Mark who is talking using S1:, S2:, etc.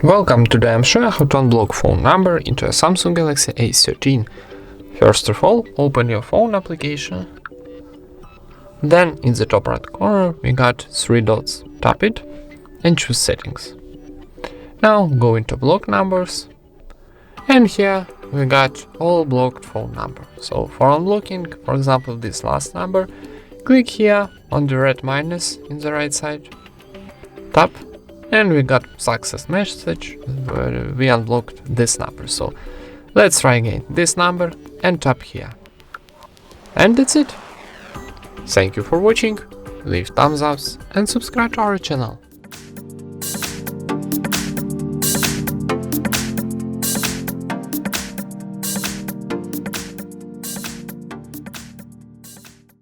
S1: Welcome, today I'm showing how to unblock phone number into a Samsung Galaxy A13. First of all, open your phone application. Then in the top right corner we got 3 dots. Tap it and choose settings. Now go into block numbers, and here we got all blocked phone number. So for unblocking, for example, this last number, click here on the red minus in the right side, tap, and we got success message where we unblocked this number. So let's try again this number and tap here. And that's it. Thank you for watching, leave thumbs ups and subscribe to our channel.